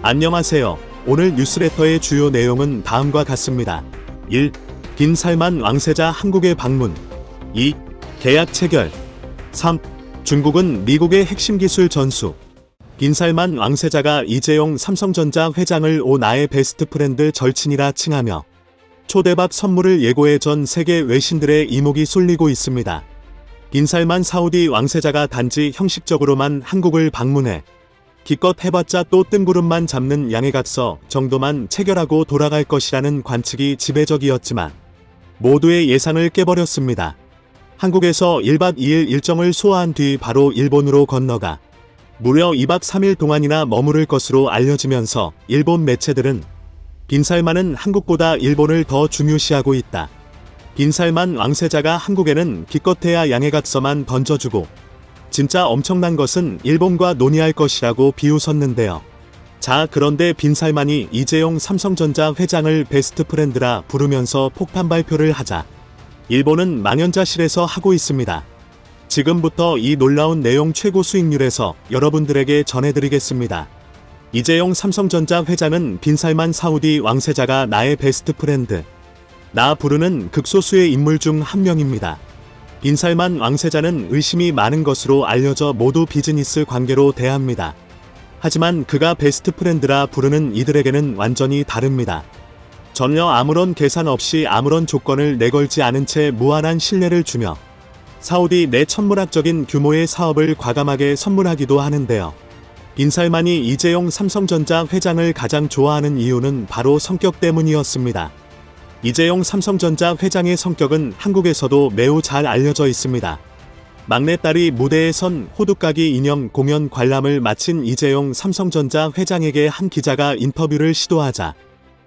안녕하세요. 오늘 뉴스레터의 주요 내용은 다음과 같습니다. 1. 빈살만 왕세자 한국에 방문. 2. 계약 체결. 3. 중국은 미국의 핵심 기술 전수. 빈살만 왕세자가 이재용 삼성전자 회장을 나의 베스트 프렌드 절친이라 칭하며 초대박 선물을 예고해 전 세계 외신들의 이목이 쏠리고 있습니다. 빈살만 사우디 왕세자가 단지 형식적으로만 한국을 방문해 기껏 해봤자 또 뜬구름만 잡는 양해각서 정도만 체결하고 돌아갈 것이라는 관측이 지배적이었지만 모두의 예상을 깨버렸습니다. 한국에서 1박 2일 일정을 소화한 뒤 바로 일본으로 건너가 무려 2박 3일 동안이나 머무를 것으로 알려지면서 일본 매체들은 빈살만은 한국보다 일본을 더 중요시하고 있다. 빈살만 왕세자가 한국에는 기껏해야 양해각서만 던져주고 진짜 엄청난 것은 일본과 논의할 것이라고 비웃었는데요. 자, 그런데 빈살만이 이재용 삼성전자 회장을 베스트 프렌드라 부르면서 폭탄 발표를 하자 일본은 망연자실해서 하고 있습니다. 지금부터 이 놀라운 내용 최고 수익률에서 여러분들에게 전해드리겠습니다. 이재용 삼성전자 회장은 빈살만 사우디 왕세자가 나의 베스트 프렌드, 나 부르는 극소수의 인물 중 한 명입니다. 빈살만 왕세자는 의심이 많은 것으로 알려져 모두 비즈니스 관계로 대합니다. 하지만 그가 베스트 프렌드라 부르는 이들에게는 완전히 다릅니다. 전혀 아무런 계산 없이 아무런 조건을 내걸지 않은 채 무한한 신뢰를 주며 사우디 내 천문학적인 규모의 사업을 과감하게 선물하기도 하는데요. 빈살만이 이재용 삼성전자 회장을 가장 좋아하는 이유는 바로 성격 때문이었습니다. 이재용 삼성전자 회장의 성격은 한국에서도 매우 잘 알려져 있습니다. 막내딸이 무대에 선 호두까기 인형 공연 관람을 마친 이재용 삼성전자 회장에게 한 기자가 인터뷰를 시도하자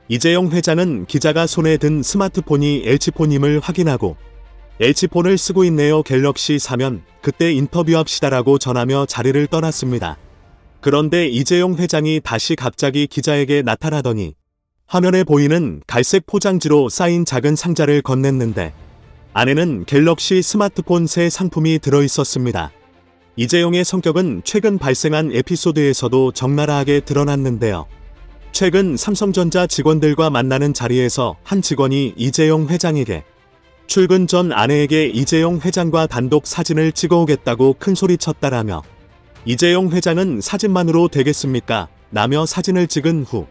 이재용 회장은 기자가 손에 든 스마트폰이 LG폰임을 확인하고 LG폰을 쓰고 있네요. 갤럭시 사면 그때 인터뷰합시다라고 전하며 자리를 떠났습니다. 그런데 이재용 회장이 다시 갑자기 기자에게 나타나더니 화면에 보이는 갈색 포장지로 쌓인 작은 상자를 건넸는데 안에는 갤럭시 스마트폰 새 상품이 들어있었습니다. 이재용의 성격은 최근 발생한 에피소드에서도 적나라하게 드러났는데요. 최근 삼성전자 직원들과 만나는 자리에서 한 직원이 이재용 회장에게 출근 전 아내에게 이재용 회장과 단독 사진을 찍어오겠다고 큰소리쳤다라며 이재용 회장은 사진만으로 되겠습니까? 라며 사진을 찍은 후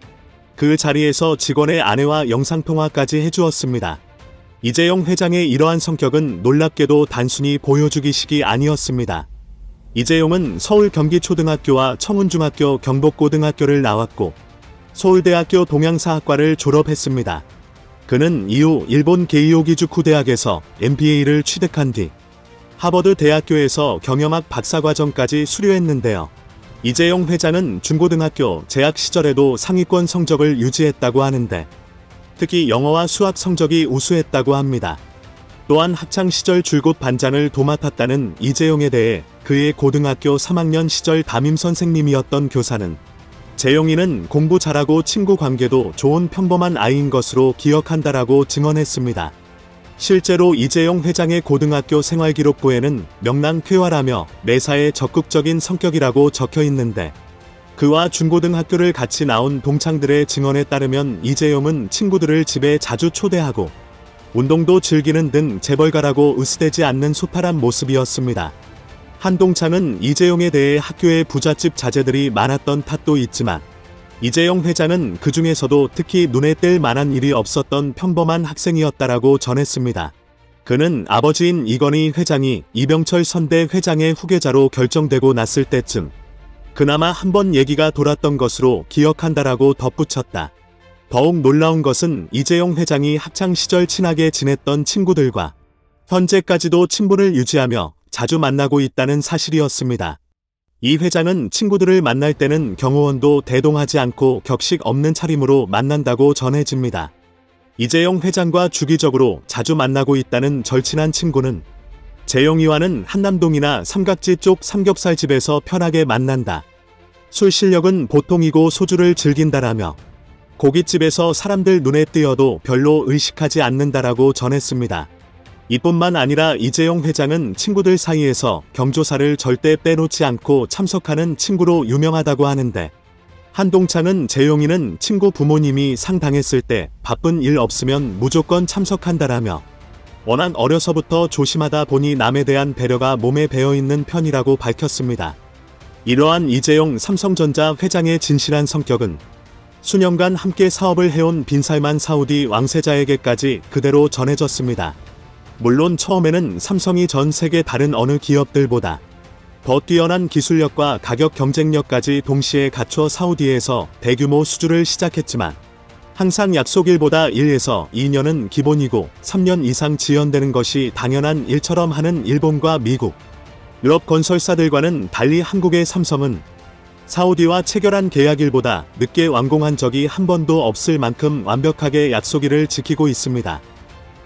그 자리에서 직원의 아내와 영상통화까지 해주었습니다. 이재용 회장의 이러한 성격은 놀랍게도 단순히 보여주기식이 아니었습니다. 이재용은 서울 경기초등학교와 청운중학교 경복고등학교를 나왔고 서울대학교 동양사학과를 졸업했습니다. 그는 이후 일본 게이오 기주쿠 대학에서 MBA를 취득한 뒤 하버드 대학교에서 경영학 박사과정까지 수료했는데요. 이재용 회장은 중고등학교 재학 시절에도 상위권 성적을 유지했다고 하는데 특히 영어와 수학 성적이 우수했다고 합니다. 또한 학창시절 줄곧 반장을 도맡았다는 이재용에 대해 그의 고등학교 3학년 시절 담임선생님이었던 교사는 재용이는 공부 잘하고 친구 관계도 좋은 평범한 아이인 것으로 기억한다라고 증언했습니다. 실제로 이재용 회장의 고등학교 생활기록부에는 명랑쾌활하며 매사에 적극적인 성격이라고 적혀 있는데 그와 중고등학교를 같이 나온 동창들의 증언에 따르면 이재용은 친구들을 집에 자주 초대하고 운동도 즐기는 등 재벌가라고 으스대지 않는 소탈한 모습이었습니다. 한 동창은 이재용에 대해 학교에 부잣집 자제들이 많았던 탓도 있지만 이재용 회장은 그 중에서도 특히 눈에 띌 만한 일이 없었던 평범한 학생이었다라고 전했습니다. 그는 아버지인 이건희 회장이 이병철 선대 회장의 후계자로 결정되고 났을 때쯤 그나마 한 번 얘기가 돌았던 것으로 기억한다라고 덧붙였다. 더욱 놀라운 것은 이재용 회장이 학창시절 친하게 지냈던 친구들과 현재까지도 친분을 유지하며 자주 만나고 있다는 사실이었습니다. 이 회장은 친구들을 만날 때는 경호원도 대동하지 않고 격식 없는 차림으로 만난다고 전해집니다. 이재용 회장과 주기적으로 자주 만나고 있다는 절친한 친구는 재용이와는 한남동이나 삼각지 쪽 삼겹살집에서 편하게 만난다. 술 실력은 보통이고 소주를 즐긴다라며 고깃집에서 사람들 눈에 띄어도 별로 의식하지 않는다라고 전했습니다. 이뿐만 아니라 이재용 회장은 친구들 사이에서 경조사를 절대 빼놓지 않고 참석하는 친구로 유명하다고 하는데 한동창은 재용이는 친구 부모님이 상당했을 때 바쁜 일 없으면 무조건 참석한다라며 워낙 어려서부터 조심하다 보니 남에 대한 배려가 몸에 배어있는 편이라고 밝혔습니다. 이러한 이재용 삼성전자 회장의 진실한 성격은 수년간 함께 사업을 해온 빈살만 사우디 왕세자에게까지 그대로 전해졌습니다. 물론 처음에는 삼성이 전 세계 다른 어느 기업들보다 더 뛰어난 기술력과 가격 경쟁력까지 동시에 갖춰 사우디에서 대규모 수주를 시작했지만 항상 약속일보다 1에서 2년은 기본이고 3년 이상 지연되는 것이 당연한 일처럼 하는 일본과 미국, 유럽 건설사들과는 달리 한국의 삼성은 사우디와 체결한 계약일보다 늦게 완공한 적이 한 번도 없을 만큼 완벽하게 약속일을 지키고 있습니다.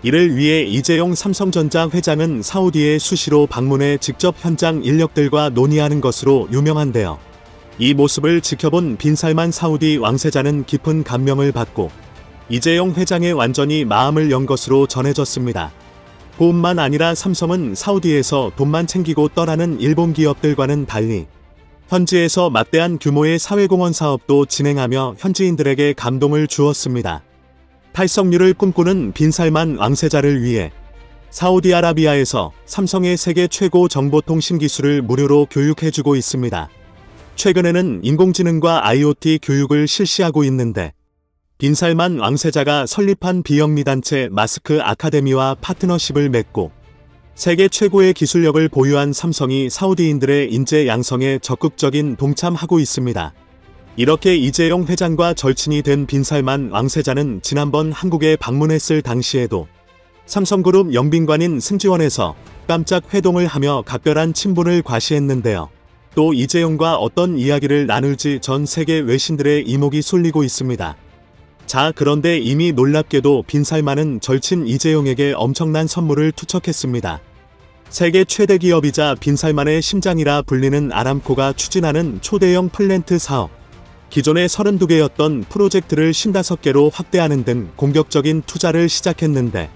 이를 위해 이재용 삼성전자 회장은 사우디에 수시로 방문해 직접 현장 인력들과 논의하는 것으로 유명한데요. 이 모습을 지켜본 빈살만 사우디 왕세자는 깊은 감명을 받고 이재용 회장에 완전히 마음을 연 것으로 전해졌습니다. 뿐만 아니라 삼성은 사우디에서 돈만 챙기고 떠나는 일본 기업들과는 달리 현지에서 막대한 규모의 사회공헌 사업도 진행하며 현지인들에게 감동을 주었습니다. 탈석률을 꿈꾸는 빈살만 왕세자를 위해 사우디아라비아에서 삼성의 세계 최고 정보통신 기술을 무료로 교육해주고 있습니다. 최근에는 인공지능과 IoT 교육을 실시하고 있는데 빈살만 왕세자가 설립한 비영리 단체 마스크 아카데미와 파트너십을 맺고 세계 최고의 기술력을 보유한 삼성이 사우디인들의 인재 양성에 적극적인 동참하고 있습니다. 이렇게 이재용 회장과 절친이 된 빈살만 왕세자는 지난번 한국에 방문했을 당시에도 삼성그룹 영빈관인 승지원에서 깜짝 회동을 하며 각별한 친분을 과시했는데요. 또 이재용과 어떤 이야기를 나눌지 전 세계 외신들의 이목이 쏠리고 있습니다. 자, 그런데 이미 놀랍게도 빈살만은 절친 이재용에게 엄청난 선물을 투척했습니다. 세계 최대 기업이자 빈살만의 심장이라 불리는 아람코가 추진하는 초대형 플랜트 사업, 기존의 32개였던 프로젝트를 55개로 확대하는 등 공격적인 투자를 시작했는데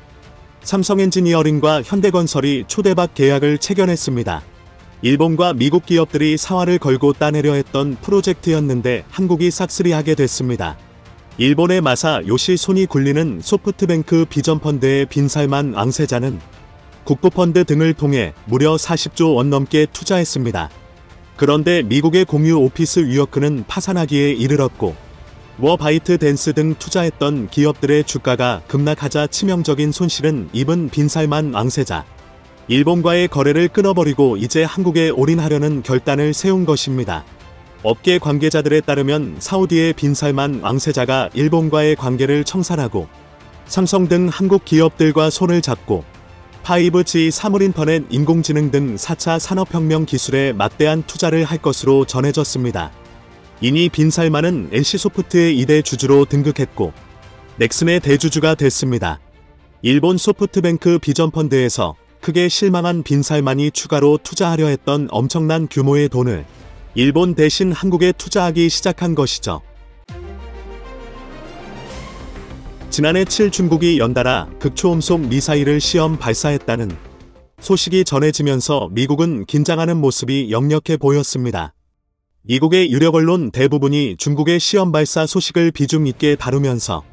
삼성엔지니어링과 현대건설이 초대박 계약을 체결했습니다. 일본과 미국 기업들이 사활을 걸고 따내려 했던 프로젝트였는데 한국이 싹쓸이하게 됐습니다. 일본의 마사 요시 손이 굴리는 소프트뱅크 비전펀드의 빈살만 왕세자는 국부펀드 등을 통해 무려 40조 원 넘게 투자했습니다. 그런데 미국의 공유 오피스 위워크는 파산하기에 이르렀고 워바이트 댄스 등 투자했던 기업들의 주가가 급락하자 치명적인 손실은 입은 빈살만 왕세자. 일본과의 거래를 끊어버리고 이제 한국에 올인하려는 결단을 세운 것입니다. 업계 관계자들에 따르면 사우디의 빈살만 왕세자가 일본과의 관계를 청산하고 삼성 등 한국 기업들과 손을 잡고 5G, 사물인터넷, 인공지능 등 4차 산업혁명 기술에 막대한 투자를 할 것으로 전해졌습니다. 이니 빈살만은 NC소프트의 2대 주주로 등극했고 넥슨의 대주주가 됐습니다. 일본 소프트뱅크 비전펀드에서 크게 실망한 빈살만이 추가로 투자하려 했던 엄청난 규모의 돈을 일본 대신 한국에 투자하기 시작한 것이죠. 지난해 7 중국이 연달아 극초음속 미사일을 시험 발사했다는 소식이 전해지면서 미국은 긴장하는 모습이 역력해 보였습니다. 미국의 유력 언론 대부분이 중국의 시험 발사 소식을 비중 있게 다루면서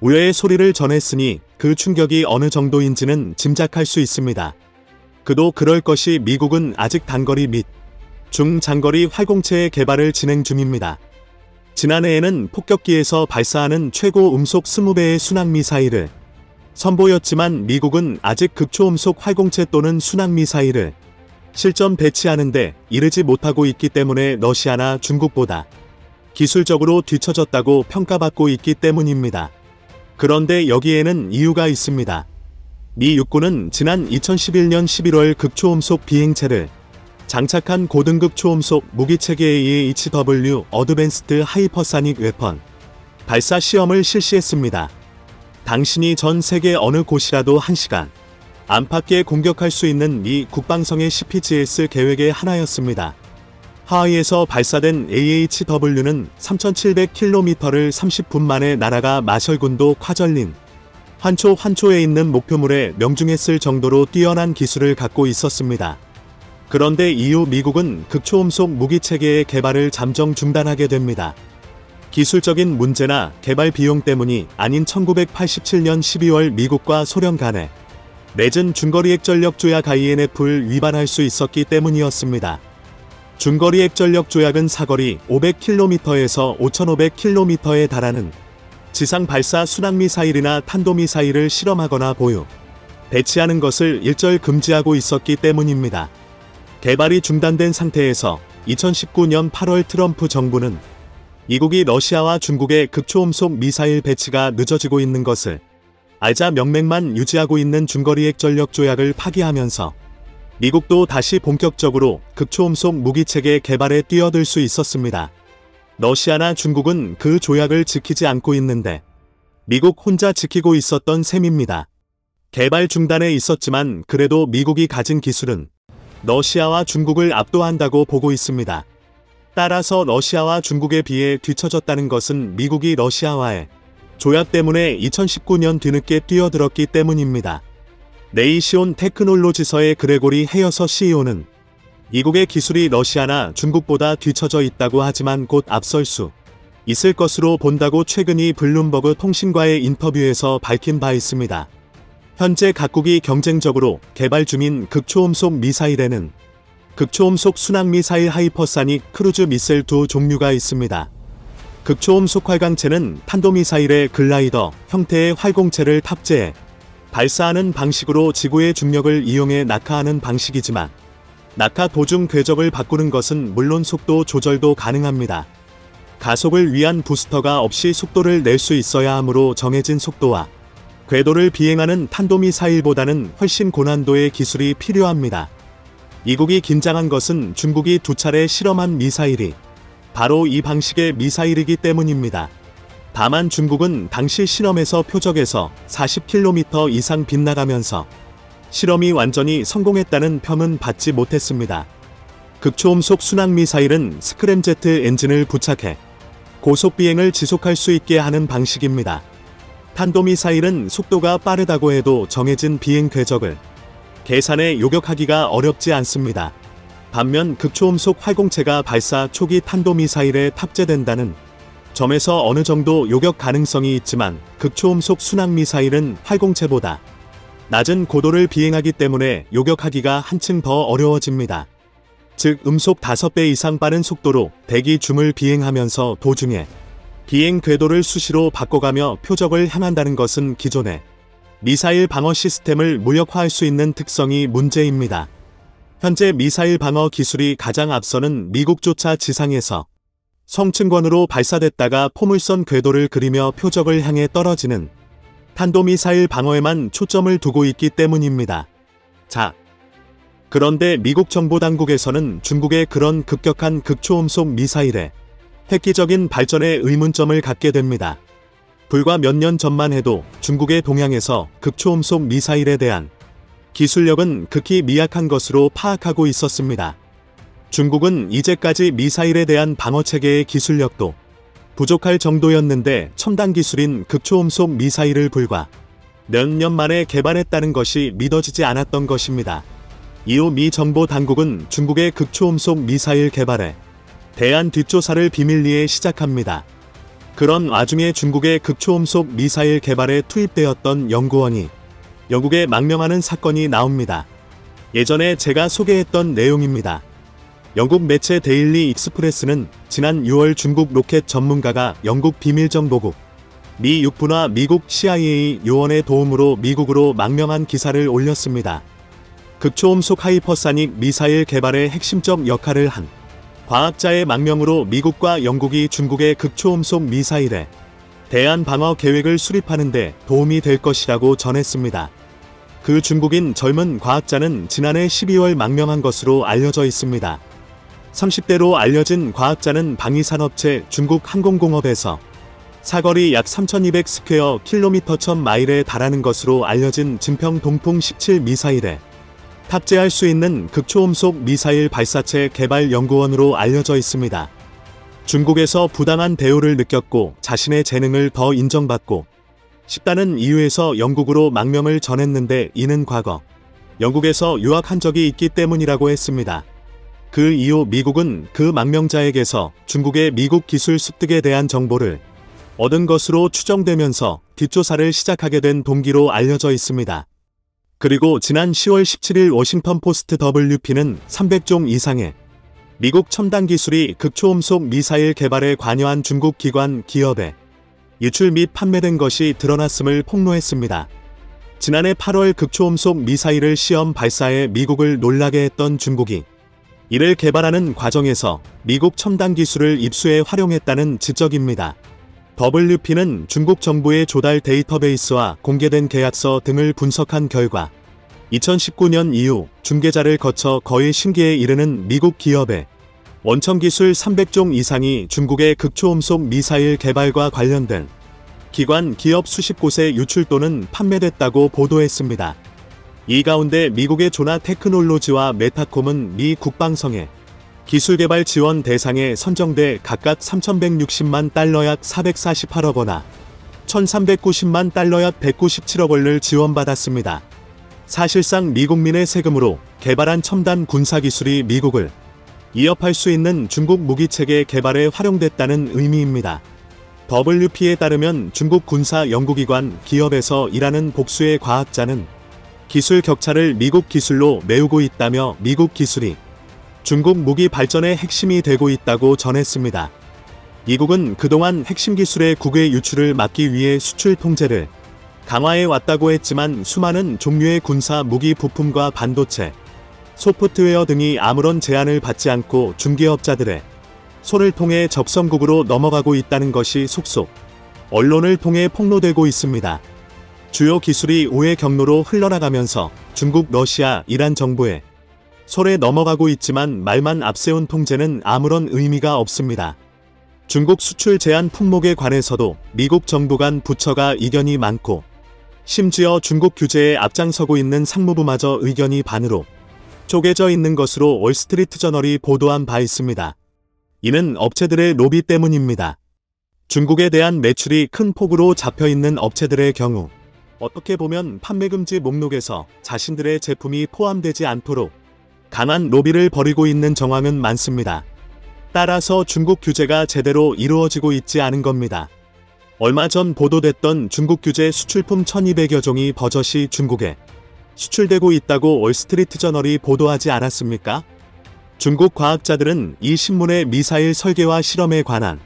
우려의 소리를 전했으니 그 충격이 어느 정도인지는 짐작할 수 있습니다. 그도 그럴 것이 미국은 아직 단거리 및 중장거리 활공체의 개발을 진행 중입니다. 지난해에는 폭격기에서 발사하는 최고 음속 20배의 순항미사일을 선보였지만 미국은 아직 극초음속 활공체 또는 순항미사일을 실전 배치하는데 이르지 못하고 있기 때문에 러시아나 중국보다 기술적으로 뒤처졌다고 평가받고 있기 때문입니다. 그런데 여기에는 이유가 있습니다. 미 육군은 지난 2011년 11월 극초음속 비행체를 장착한 고등급 초음속 무기체계 AHW 어드밴스드 하이퍼사닉 웨펀 발사 시험을 실시했습니다. 당신이 전 세계 어느 곳이라도 1시간 안팎에 공격할 수 있는 미 국방성의 CPGS 계획의 하나였습니다. 하와이에서 발사된 AHW는 3,700km를 30분 만에 날아가 마셜군도 콰절린 환초에 있는 목표물에 명중했을 정도로 뛰어난 기술을 갖고 있었습니다. 그런데 이후 미국은 극초음속 무기체계의 개발을 잠정 중단하게 됩니다. 기술적인 문제나 개발 비용 때문이 아닌 1987년 12월 미국과 소련 간에 맺은 중거리 핵전력 조약 INF를 위반할 수 있었기 때문이었습니다. 중거리 핵전력 조약은 사거리 500km에서 5,500km에 달하는 지상 발사 순항미사일이나 탄도미사일을 실험하거나 보유, 배치하는 것을 일절 금지하고 있었기 때문입니다. 개발이 중단된 상태에서 2019년 8월 트럼프 정부는 미국이 러시아와 중국의 극초음속 미사일 배치가 늦어지고 있는 것을 알자 명맥만 유지하고 있는 중거리 핵전력 조약을 파기하면서 미국도 다시 본격적으로 극초음속 무기체계 개발에 뛰어들 수 있었습니다. 러시아나 중국은 그 조약을 지키지 않고 있는데 미국 혼자 지키고 있었던 셈입니다. 개발 중단에 있었지만 그래도 미국이 가진 기술은 러시아와 중국을 압도한다고 보고 있습니다. 따라서 러시아와 중국에 비해 뒤처졌다는 것은 미국이 러시아와의 조약 때문에 2019년 뒤늦게 뛰어들었기 때문입니다. 네이시온 테크놀로지서의 그레고리 헤어서 CEO는 미국의 기술이 러시아나 중국보다 뒤처져 있다고 하지만 곧 앞설 수 있을 것으로 본다고 최근이 블룸버그 통신과의 인터뷰에서 밝힌 바 있습니다. 현재 각국이 경쟁적으로 개발 중인 극초음속 미사일에는 극초음속 순항미사일 하이퍼사닉 크루즈 미셀 두 종류가 있습니다. 극초음속 활강체는 탄도미사일의 글라이더 형태의 활공체를 탑재해 발사하는 방식으로 지구의 중력을 이용해 낙하하는 방식이지만 낙하 도중 궤적을 바꾸는 것은 물론 속도 조절도 가능합니다. 가속을 위한 부스터가 없이 속도를 낼 수 있어야 하므로 정해진 속도와 궤도를 비행하는 탄도미사일보다는 훨씬 고난도의 기술이 필요합니다. 미국이 긴장한 것은 중국이 2차례 실험한 미사일이 바로 이 방식의 미사일이기 때문입니다. 다만 중국은 당시 실험에서 표적에서 40km 이상 빗나가면서 실험이 완전히 성공했다는 평은 받지 못했습니다. 극초음속 순항미사일은 스크램제트 엔진을 부착해 고속 비행을 지속할 수 있게 하는 방식입니다. 탄도미사일은 속도가 빠르다고 해도 정해진 비행 궤적을 계산해 요격하기가 어렵지 않습니다. 반면 극초음속 활공체가 발사 초기 탄도미사일에 탑재된다는 점에서 어느 정도 요격 가능성이 있지만 극초음속 순항미사일은 활공체보다 낮은 고도를 비행하기 때문에 요격하기가 한층 더 어려워집니다. 즉 음속 5배 이상 빠른 속도로 대기 중을 비행하면서 도중에 비행 궤도를 수시로 바꿔가며 표적을 향한다는 것은 기존의 미사일 방어 시스템을 무력화할 수 있는 특성이 문제입니다. 현재 미사일 방어 기술이 가장 앞서는 미국조차 지상에서 성층권으로 발사됐다가 포물선 궤도를 그리며 표적을 향해 떨어지는 탄도미사일 방어에만 초점을 두고 있기 때문입니다. 그런데 미국 정보당국에서는 중국의 그런 급격한 극초음속 미사일에 획기적인 발전에 의문점을 갖게 됩니다. 불과 몇 년 전만 해도 중국의 동향에서 극초음속 미사일에 대한 기술력은 극히 미약한 것으로 파악하고 있었습니다. 중국은 이제까지 미사일에 대한 방어체계의 기술력도 부족할 정도였는데 첨단 기술인 극초음속 미사일을 불과 몇 년 만에 개발했다는 것이 믿어지지 않았던 것입니다. 이후 미 정보 당국은 중국의 극초음속 미사일 개발에 대한 뒷조사를 비밀리에 시작합니다. 그런 와중에 중국의 극초음속 미사일 개발에 투입되었던 연구원이 영국에 망명하는 사건이 나옵니다. 예전에 제가 소개했던 내용입니다. 영국 매체 데일리 익스프레스는 지난 6월 중국 로켓 전문가가 영국 비밀정보국, 미 육부나 미국 CIA 요원의 도움으로 미국으로 망명한 기사를 올렸습니다. 극초음속 하이퍼사닉 미사일 개발에 핵심적 역할을 한 과학자의 망명으로 미국과 영국이 중국의 극초음속 미사일에 대한 방어 계획을 수립하는 데 도움이 될 것이라고 전했습니다. 그 중국인 젊은 과학자는 지난해 12월 망명한 것으로 알려져 있습니다. 30대로 알려진 과학자는 방위산업체 중국 항공공업에서 사거리 약 3200 스퀘어 킬로미터 1000마일에 달하는 것으로 알려진 진평 동풍 17 미사일에 탑재할 수 있는 극초음속 미사일 발사체 개발 연구원으로 알려져 있습니다. 중국에서 부당한 대우를 느꼈고 자신의 재능을 더 인정받고 싶다는 이유에서 영국으로 망명을 전했는데 이는 과거 영국에서 유학한 적이 있기 때문이라고 했습니다. 그 이후 미국은 그 망명자에게서 중국의 미국 기술 습득에 대한 정보를 얻은 것으로 추정되면서 뒷조사를 시작하게 된 동기로 알려져 있습니다. 그리고 지난 10월 17일 워싱턴 포스트 WP는 300종 이상의 미국 첨단 기술이 극초음속 미사일 개발에 관여한 중국 기관 기업에 유출 및 판매된 것이 드러났음을 폭로했습니다. 지난해 8월 극초음속 미사일을 시험 발사해 미국을 놀라게 했던 중국이 이를 개발하는 과정에서 미국 첨단 기술을 입수해 활용했다는 지적입니다. WP는 중국 정부의 조달 데이터베이스와 공개된 계약서 등을 분석한 결과 2019년 이후 중개자를 거쳐 거의 신기에 이르는 미국 기업의 원천 기술 300종 이상이 중국의 극초음속 미사일 개발과 관련된 기관 기업 수십 곳에 유출 또는 판매됐다고 보도했습니다. 이 가운데 미국의 조나 테크놀로지와 메타콤은 미 국방성의 기술개발 지원 대상에 선정돼 각각 3,160만 달러 약 448억 원화, 1,390만 달러 약 197억 원을 지원받았습니다. 사실상 미국민의 세금으로 개발한 첨단 군사기술이 미국을 위협할 수 있는 중국 무기체계 개발에 활용됐다는 의미입니다. WP에 따르면 중국 군사 연구기관 기업에서 일하는 복수의 과학자는 기술 격차를 미국 기술로 메우고 있다며 미국 기술이 중국 무기 발전의 핵심이 되고 있다고 전했습니다. 미국은 그동안 핵심 기술의 국외 유출을 막기 위해 수출 통제를 강화해 왔다고 했지만 수많은 종류의 군사 무기 부품과 반도체, 소프트웨어 등이 아무런 제한을 받지 않고 중개업자들의 손을 통해 적성국으로 넘어가고 있다는 것이 속속 언론을 통해 폭로되고 있습니다. 주요 기술이 우회 경로로 흘러나가면서 중국, 러시아, 이란 정부의 손에 넘어가고 있지만 말만 앞세운 통제는 아무런 의미가 없습니다. 중국 수출 제한 품목에 관해서도 미국 정부 간 부처가 이견이 많고 심지어 중국 규제에 앞장서고 있는 상무부마저 의견이 반으로 쪼개져 있는 것으로 월스트리트저널이 보도한 바 있습니다. 이는 업체들의 로비 때문입니다. 중국에 대한 매출이 큰 폭으로 잡혀있는 업체들의 경우 어떻게 보면 판매금지 목록에서 자신들의 제품이 포함되지 않도록 강한 로비를 벌이고 있는 정황은 많습니다. 따라서 중국 규제가 제대로 이루어지고 있지 않은 겁니다. 얼마 전 보도됐던 중국 규제 수출품 1200여 종이 버젓이 중국에 수출되고 있다고 월스트리트저널이 보도하지 않았습니까? 중국 과학자들은 이 신문의 미사일 설계와 실험에 관한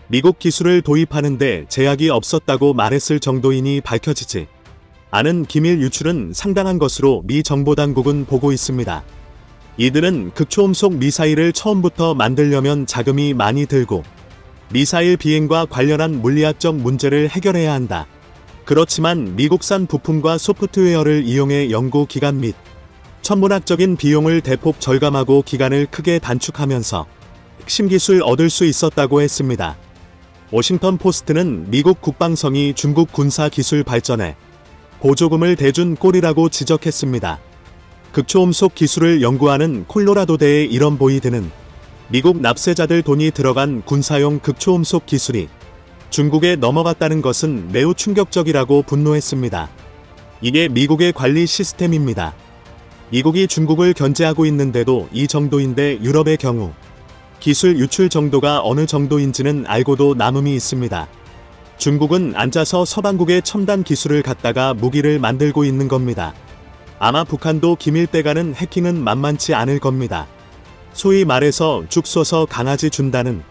미국 기술을 도입하는데 제약이 없었다고 말했을 정도이니 밝혀지지 않은 기밀 유출은 상당한 것으로 미 정보당국은 보고 있습니다. 이들은 극초음속 미사일을 처음부터 만들려면 자금이 많이 들고 미사일 비행과 관련한 물리학적 문제를 해결해야 한다. 그렇지만 미국산 부품과 소프트웨어를 이용해 연구 기간 및 천문학적인 비용을 대폭 절감하고 기간을 크게 단축하면서 핵심 기술 얻을 수 있었다고 했습니다. 워싱턴 포스트는 미국 국방성이 중국 군사 기술 발전에 보조금을 대준 꼴이라고 지적했습니다. 극초음속 기술을 연구하는 콜로라도대의 이런 보이드는 미국 납세자들 돈이 들어간 군사용 극초음속 기술이 중국에 넘어갔다는 것은 매우 충격적이라고 분노했습니다. 이게 미국의 관리 시스템입니다. 미국이 중국을 견제하고 있는데도 이 정도인데 유럽의 경우 기술 유출 정도가 어느 정도인지는 알고도 남음이 있습니다. 중국은 앉아서 서방국의 첨단 기술을 갖다가 무기를 만들고 있는 겁니다. 아마 북한도 기밀 빼가는 해킹은 만만치 않을 겁니다. 소위 말해서 죽 쏘서 강아지 준다는